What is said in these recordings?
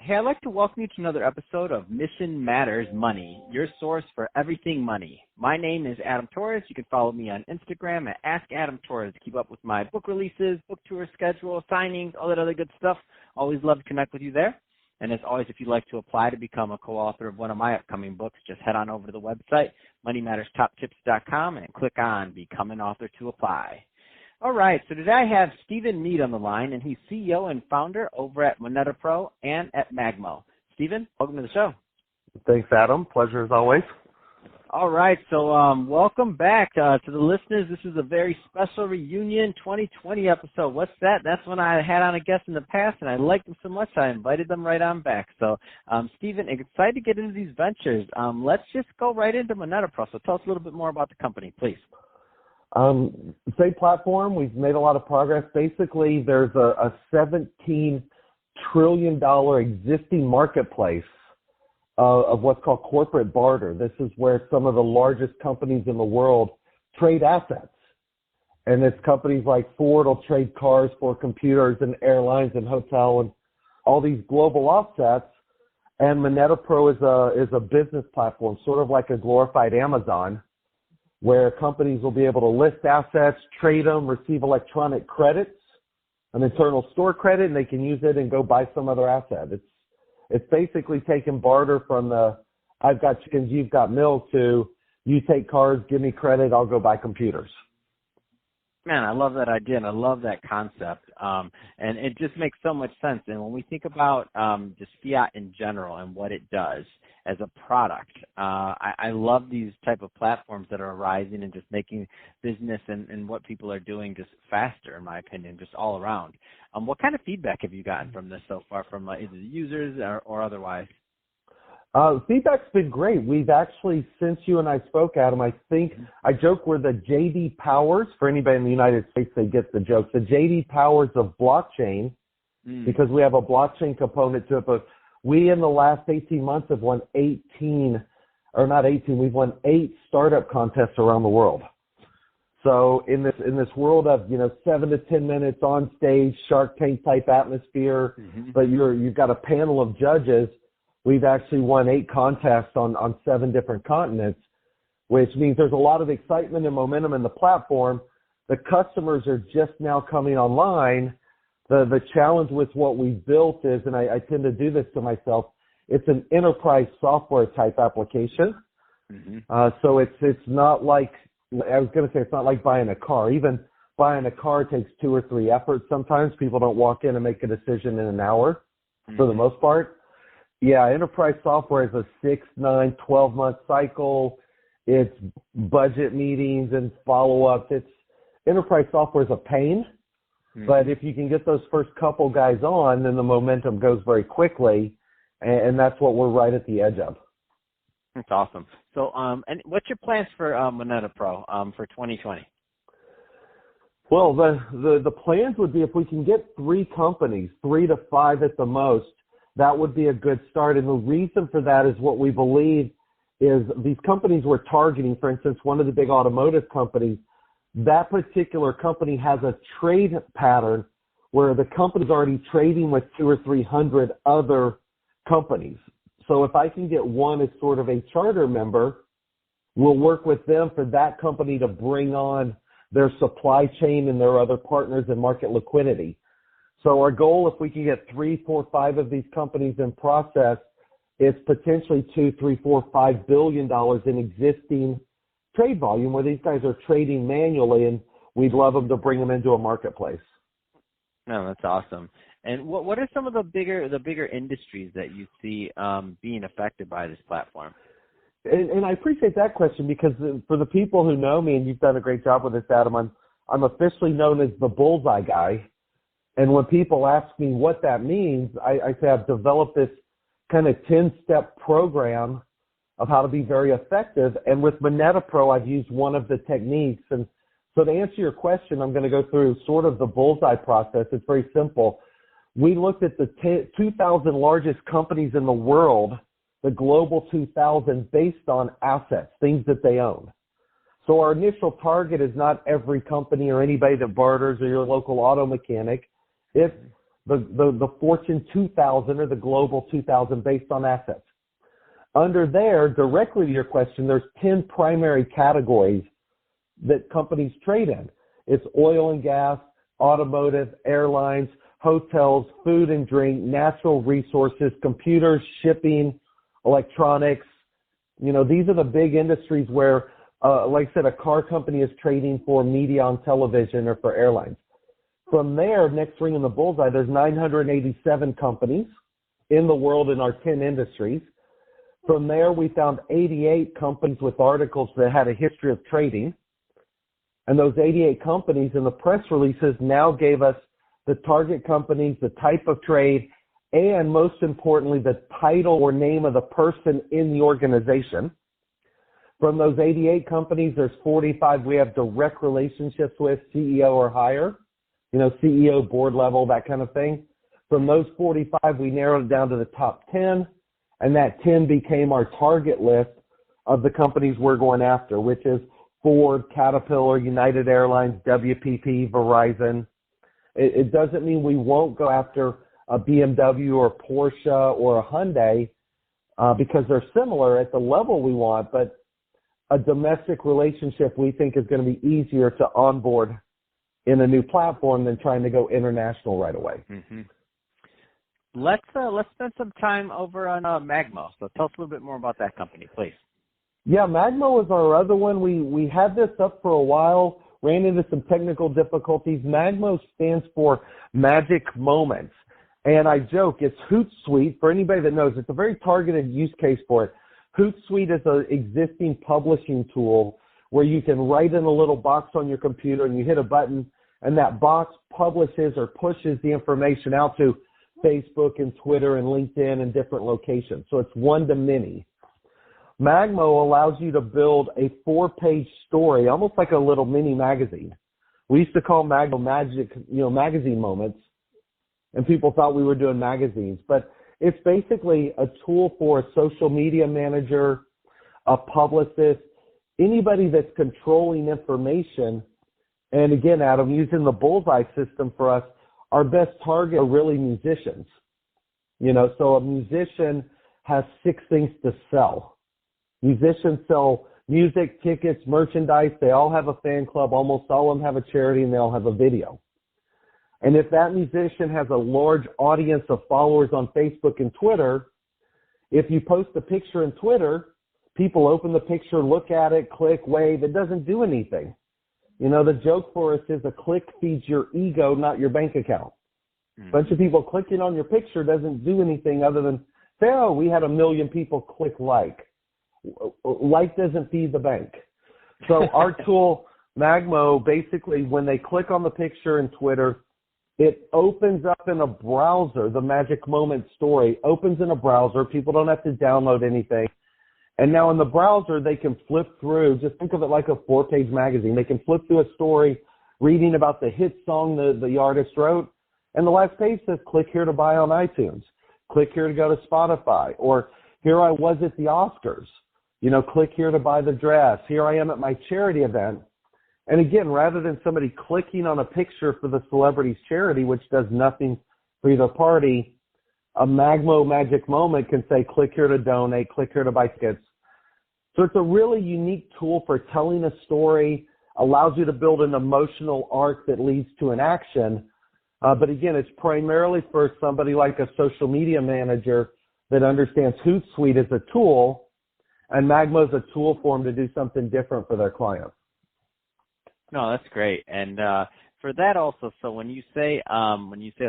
Hey, I'd like to welcome you to another episode of Mission Matters Money, your source for everything money. My name is Adam Torres. You can follow me on Instagram at AskAdamTorres to keep up with my book releases, book tour schedule, signings, all that other good stuff. Always love to connect with you there. And as always, if you'd like to apply to become a co-author of one of my upcoming books, just head on over to the website, moneymatterstoptips.com, and click on Become an Author to apply. All right, so today I have Stephen Meade on the line, and he's CEO and founder over at Moneta Pro and at Magmo. Stephen, welcome to the show. Thanks, Adam. Pleasure as always. All right, so welcome back to the listeners. This is a very special reunion 2020 episode. What's that? That's when I had on a guest in the past, and I liked them so much I invited them right on back. So, Stephen, excited to get into these ventures. Let's just go right into Moneta Pro. So tell us a little bit more about the company, please. Same platform. We've made a lot of progress. Basically, there's a $17 trillion existing marketplace of what's called corporate barter. This is where some of the largest companies in the world trade assets. And it's companies like Ford will trade cars for computers and airlines and hotel and all these global offsets. And Moneta Pro is a business platform, sort of like a glorified Amazon, where companies will be able to list assets, trade them, receive electronic credits, an internal store credit, and they can use it and go buy some other asset. It's basically taking barter from the I've got chickens, you've got milk to you take cars, give me credit, I'll go buy computers. Man, I love that idea, and I love that concept, and it just makes so much sense. And when we think about just fiat in general and what it does as a product, I love these type of platforms that are arising and just making business and what people are doing just faster, in my opinion, just all around. What kind of feedback have you gotten from this so far, from either the users or otherwise? Feedback's been great. We've actually, since you and I spoke, Adam, I think I joke we're the J.D. Powers. For anybody in the United States, they get the joke. The J.D. Powers of blockchain, because we have a blockchain component to it. But we, in the last 18 months, have won we've won 8 startup contests around the world. So in this world of 7 to 10 minutes on stage, Shark Tank type atmosphere, but you've got a panel of judges. We've actually won 8 contests on 7 different continents, which means there's a lot of excitement and momentum in the platform. The customers are just now coming online. The challenge with what we've built is, and I tend to do this to myself, it's an enterprise software type application. So it's not like, I was going to say it's not like buying a car. Even buying a car takes 2 or 3 efforts sometimes. People don't walk in and make a decision in an hour for the most part. Yeah, enterprise software is a 6, 9, 12-month cycle. It's budget meetings and follow-ups. Enterprise software is a pain, but if you can get those first couple guys on, then the momentum goes very quickly, and that's what we're right at the edge of. That's awesome. So, and what's your plans for Moneta Pro for 2020? Well, the plans would be if we can get 3 companies, 3 to 5 at the most, that would be a good start. And the reason for that is what we believe is these companies we're targeting, for instance, one of the big automotive companies, that particular company has a trade pattern where the company's already trading with 200 or 300 other companies. So if I can get one as sort of a charter member, we'll work with them for that company to bring on their supply chain and their other partners and market liquidity. So our goal, if we can get 3, 4, 5 of these companies in process, is potentially $2, $3, $4, $5 billion in existing trade volume where these guys are trading manually, and we'd love them to bring them into a marketplace. No, that's awesome. And what are some of the bigger industries that you see being affected by this platform? And I appreciate that question because for the people who know me, and you've done a great job with this, Adam, I'm officially known as the bullseye guy. And when people ask me what that means, I say I've developed this kind of 10-step program of how to be very effective. And with Moneta Pro, I've used one of the techniques. And so to answer your question, I'm going to go through sort of the bullseye process. It's very simple. We looked at the 2,000 largest companies in the world, the global 2,000, based on assets, things that they own. So our initial target is not every company or anybody that barters or your local auto mechanic. It's the Fortune 2000 or the Global 2000 based on assets. Under there, directly to your question, there's 10 primary categories that companies trade in. It's oil and gas, automotive, airlines, hotels, food and drink, natural resources, computers, shipping, electronics. You know, these are the big industries where, like I said, a car company is trading for media on television or for airlines. From there, next ring in the bullseye, there's 987 companies in the world in our 10 industries. From there, we found 88 companies with articles that had a history of trading. And those 88 companies in the press releases now gave us the target companies, the type of trade, and most importantly, the title or name of the person in the organization. From those 88 companies, there's 45 we have direct relationships with, CEO or higher, you know, CEO, board level, that kind of thing. From those 45, we narrowed it down to the top 10, and that 10 became our target list of the companies we're going after, which is Ford, Caterpillar, United Airlines, WPP, Verizon. It doesn't mean we won't go after a BMW or Porsche or a Hyundai because they're similar at the level we want, but a domestic relationship we think is going to be easier to onboard in a new platform than trying to go international right away. Mm-hmm. Let's spend some time over on Magmo. So tell us a little bit more about that company, please. Yeah, Magmo is our other one. We had this up for a while, ran into some technical difficulties. Magmo stands for Magic Moments. And I joke, it's Hootsuite. For anybody that knows, it's a very targeted use case for it. Hootsuite is an existing publishing tool where you can write in a little box on your computer and you hit a button and that box publishes or pushes the information out to Facebook and Twitter and LinkedIn and different locations. So it's one to many. Magmo allows you to build a 4-page story, almost like a little mini magazine. We used to call Magmo magazine moments, and people thought we were doing magazines. But it's basically a tool for a social media manager, a publicist, anybody that's controlling information. And again, Adam, using the bullseye system for us, our best target are really musicians. You know, so a musician has 6 things to sell. Musicians sell music, tickets, merchandise. They all have a fan club. Almost all of them have a charity, and they all have a video. And if that musician has a large audience of followers on Facebook and Twitter, if you post a picture in Twitter, people open the picture, look at it, click, wave. It doesn't do anything. You know, the joke for us is a click feeds your ego, not your bank account. A bunch of people clicking on your picture doesn't do anything other than say, oh, we had 1 million people click like. Like doesn't feed the bank. So our tool, Magmo, basically when they click on the picture in Twitter, it opens up in a browser. The Magic Moment story opens in a browser. People don't have to download anything. And now in the browser, they can flip through. Just think of it like a 4-page magazine. They can flip through a story reading about the hit song the artist wrote. And the last page says, click here to buy on iTunes. Click here to go to Spotify. Or here I was at the Oscars. You know, click here to buy the dress. Here I am at my charity event. And again, rather than somebody clicking on a picture for the celebrity's charity, which does nothing for either party, a Magmo Magic Moment can say, click here to donate, click here to buy tickets. So it's a really unique tool for telling a story, allows you to build an emotional arc that leads to an action. But again, it's primarily for somebody like a social media manager that understands Hootsuite as a tool, and Magmo is a tool for them to do something different for their clients. No, that's great. And for that also, so when you say a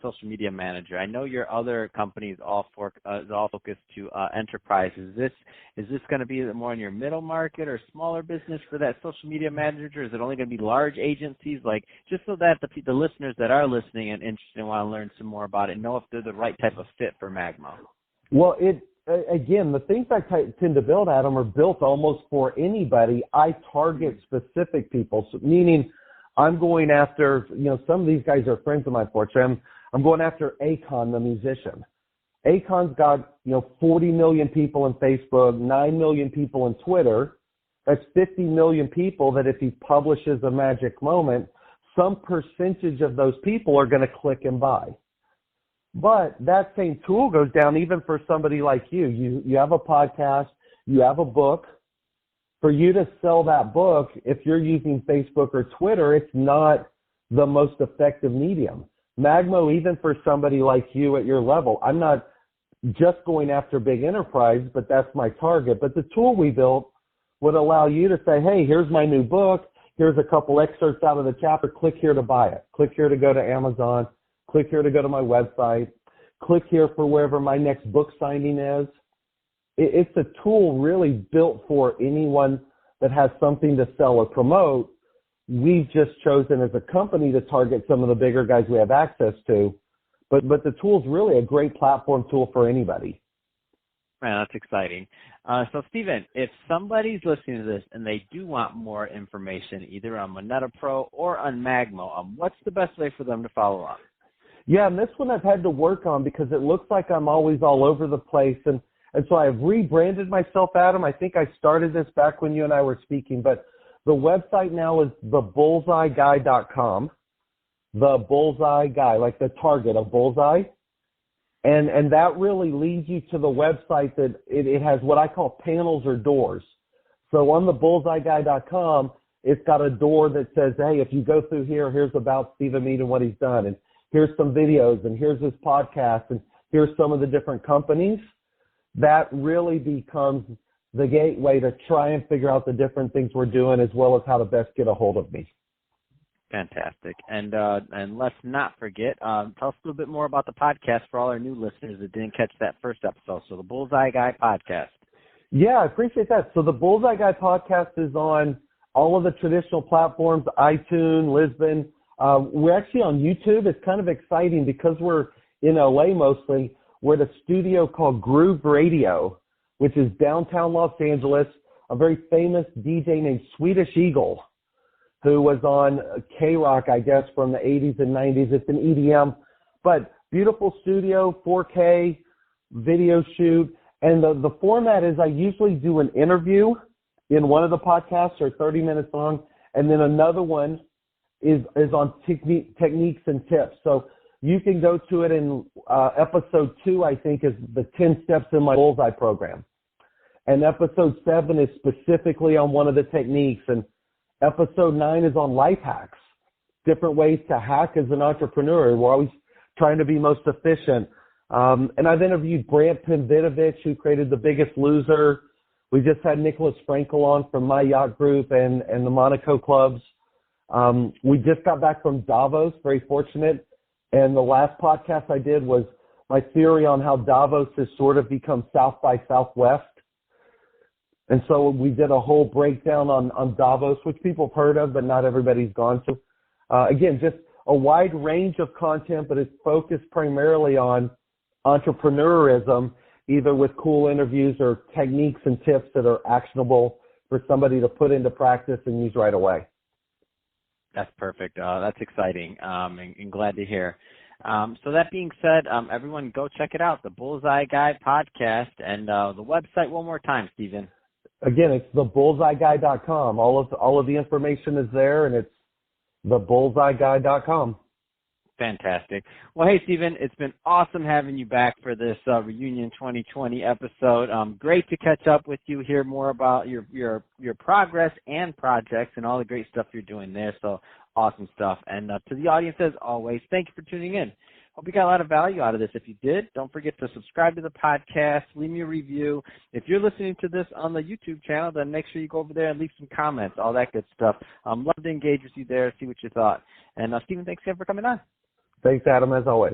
social media manager, I know your other company is all focused to enterprise. Is this going to be more in your middle market or smaller business for that social media manager? Is it only going to be large agencies? Like, just so that the listeners that are listening and interested and want to learn some more about it know if they're the right type of fit for Magmo. Well, again, the things I tend to build, Adam, are built almost for anybody. I target specific people, so meaning I'm going after, some of these guys are friends of mine, fortunately. I'm going after Akon, the musician. Akon's got, 40 million people in Facebook, 9 million people in Twitter. That's 50 million people that if he publishes a Magic Moment, some percentage of those people are going to click and buy. But that same tool goes down even for somebody like you. You have a podcast, you have a book. For you to sell that book, if you're using Facebook or Twitter, it's not the most effective medium. Magmo, even for somebody like you at your level, I'm not just going after big enterprise, but that's my target. But the tool we built would allow you to say, hey, here's my new book. Here's a couple excerpts out of the chapter. Click here to buy it. Click here to go to Amazon. Click here to go to my website. Click here for wherever my next book signing is. It's a tool really built for anyone that has something to sell or promote. We've just chosen as a company to target some of the bigger guys we have access to. But the tool's really a great platform tool for anybody. Man, that's exciting. So, Stephen, if somebody's listening to this and they do want more information, either on Moneta Pro or on Magmo, what's the best way for them to follow up? Yeah, and this one I've had to work on because it looks like I'm always all over the place. And so I've rebranded myself, Adam. I think I started this back when you and I were speaking, but the website now is thebullseyeguy.com. The Bullseye Guy, like the target of bullseye. And that really leads you to the website that it has what I call panels or doors. So on the bullseyeguy.com, it's got a door that says, hey, if you go through here, here's about Stephen Meade and what he's done. And here's some videos, and here's his podcast, and here's some of the different companies. That really becomes the gateway to try and figure out the different things we're doing as well as how to best get a hold of me. Fantastic. And let's not forget, tell us a little bit more about the podcast for all our new listeners that didn't catch that first episode. So the Bullseye Guy podcast. Yeah, I appreciate that. So the Bullseye Guy podcast is on all of the traditional platforms, iTunes, Lisbon. We're actually on YouTube. It's kind of exciting because we're in LA mostly. We're at a studio called Groove Radio, which is downtown Los Angeles, a very famous DJ named Swedish Eagle, who was on K-Rock, I guess, from the 80s and 90s. It's an EDM, but beautiful studio, 4K, video shoot. And the format is I usually do an interview in one of the podcasts, or 30 minutes long, and then another one is on techniques and tips. So you can go to it in episode 2, I think, is the 10 steps in my Bullseye program. And episode 7 is specifically on one of the techniques. And episode 9 is on life hacks, different ways to hack as an entrepreneur. We're always trying to be most efficient. And I've interviewed Brant Pinvitovich, who created The Biggest Loser. We just had Nicholas Frankel on from My Yacht Group and the Monaco clubs. We just got back from Davos, very fortunate. And the last podcast I did was my theory on how Davos has sort of become South by Southwest. And so we did a whole breakdown on Davos, which people have heard of, but not everybody's gone to. Again, just a wide range of content, but it's focused primarily on entrepreneurism, either with cool interviews or techniques and tips that are actionable for somebody to put into practice and use right away. That's perfect. That's exciting and glad to hear. So that being said, everyone go check it out, the Bullseye Guy podcast, and the website one more time, Stephen. Again, it's thebullseyeguy.com. All of the information is there, and it's thebullseyeguy.com. Fantastic. Well, hey, Stephen, it's been awesome having you back for this Reunion 2020 episode. Great to catch up with you, hear more about your progress and projects and all the great stuff you're doing there. So awesome stuff. And to the audience, as always, thank you for tuning in. Hope you got a lot of value out of this. If you did, don't forget to subscribe to the podcast, leave me a review. If you're listening to this on the YouTube channel, then make sure you go over there and leave some comments, all that good stuff. Love to engage with you there, see what you thought. And Stephen, thanks again for coming on. Thanks, Adam, as always.